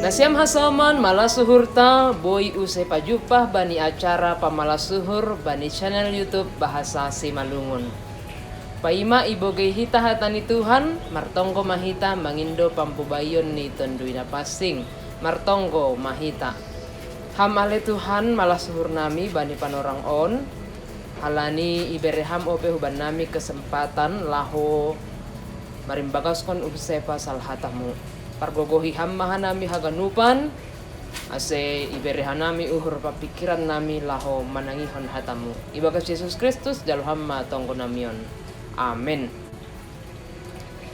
Nasiam hasoman malasuhurta boy usai pajupah bani acara pamalasuhur bani channel YouTube Bahasa Simalungun. Paima ibogay hita hatani Tuhan, martonggo mahita mangindo pampubayon ni tonduina pasing, martonggo mahita. Hamale Tuhan malasuhur nami bani panorang on, halani ibereham ope huban nami kesempatan laho marimbagas kon usepa salhatamu. Pargogohi hammahan nami haganupan, ase iberehan nami uhur papikiran nami laho manangihon hatamu. Ibagas Yesus Kristus jalo hamma tonggo namion. Amin.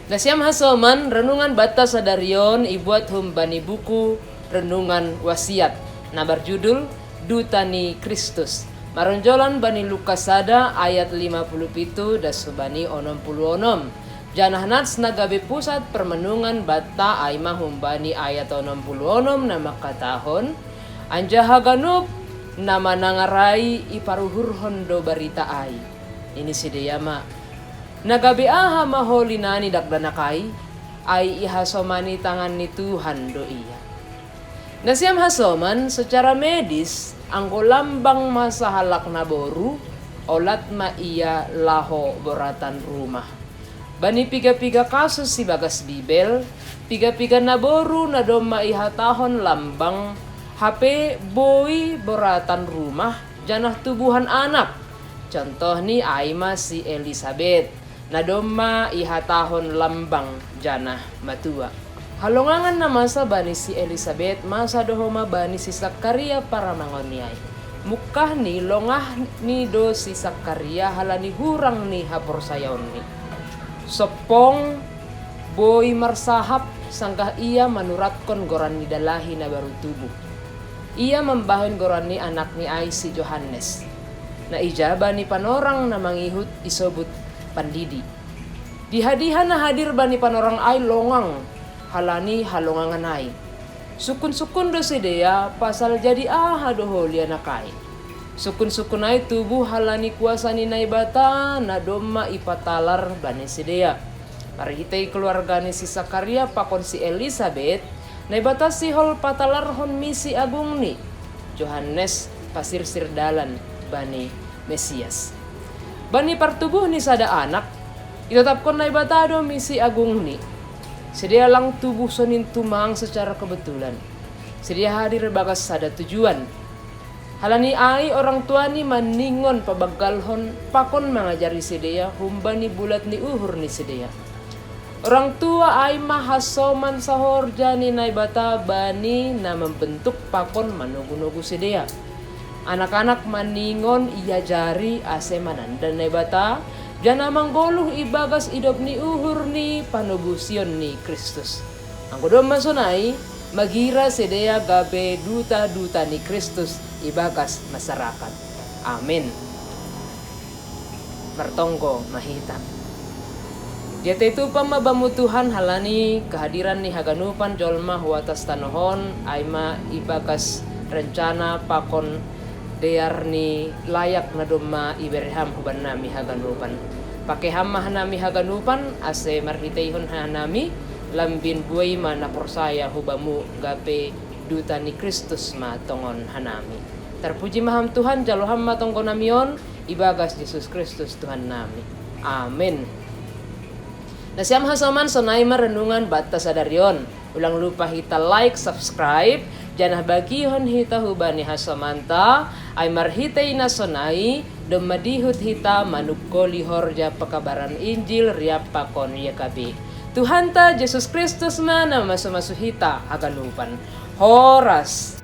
Nasiam hasoman renungan bata sadarion ibuat humbani buku renungan wasiat. Na berjudul Dutani Kristus. Maronjolan bani Lukas sada ayat 57 das subani 66. Janah nats nagabi pusat permenungan bata ay mahumbani ayat 66 na makatahon. Anja haganup na manangaray iparuhurhon do barita ay. Ini si Deyama. Nagabi aha maholinani dagdanakay ay ihasomani tangan ni Tuhan do iya. Nasiam hasoman secara medis ang lambang masahalak na boru olat ma iya laho boratan rumah. Bani piga-piga kasus si bagas Bibel, piga-piga na boru na do maihatahon lambang HP boy boratan rumah janah tubuhan anak. Contoh ni Aima si Elizabeth na do maihatahon lambang janah matua. Halongangan na masa bani si Elizabeth masa dohoma bani si Sakaria para mangoniay. Mukah ni longah ni do si Sakaria halani hurang ni hapor sayaon ni. Sopong boy marsahap sangkah ia manuratkon goran ni dalahi na baru tubuh. Ia membahon goran ni anak ni ay si Johannes. Na ijaba ni panorang na mangihut isobut pandidi. Dihadihan na hadir bani panorang ay longang halani halongangan ay. Sukun-sukun do sidea pasal jadi doholia nakai. Sukun-sukun ay tubuh halani kuasa ni naibata na doma ipatalar bani sidea. Parihitay keluarga ni si Sakaria pakon si Elizabeth naibata si hol patalar hon misi agung ni Johannes pasir sirdalan bani Mesias. Bani partubuh ni sada anak itatapkon naibata do misi agung ni. Sedia lang tubuh sonin tumang secara kebetulan. Sedia hadir bagas sada tujuan. Halani ay orang tua ni maningon pabagalhon pakon mangajari sedia humbani bulat ni uhur ni sedia. Orang tua ay mahasoman sahor jani naibata bani na membentuk pakon manugu-nugu sedia. Anak-anak maningon iya jari ase manandan naibata jana manggoluh ibagas idop ni uhur ni panubusion ni Kristus. Ang kodom masunay magira sedia gabe duta-duta ni Kristus ibagas masyarakat. Amin. Martonggo mahita. Jete itu pamabamu Tuhan halani kehadiran ni haganupan jolma huatas tanohon aima ibagas rencana pakon dear ni layak na doma iberham huban nami haganupan. Pakai hamah nami haganupan ase marhiteihon hanami lambin buay mana persaya hubamu gape duta ni Kristus matongon hanami. Terpuji maham Tuhan jalo hamma tonggo namion ibagas Yesus Kristus Tuhan nami. Amin. Nasiam hasoman sonay renungan bata sadarion. Ulang lupa hita like, subscribe, janah bagihon hita hubani hasomanta ay marhitay na sonay domadihut hita manugkoli horja pakabaran Injil riapakon yakabi. Tuhan ta Yesus Kristus mana masumasuhita haganupan. Horas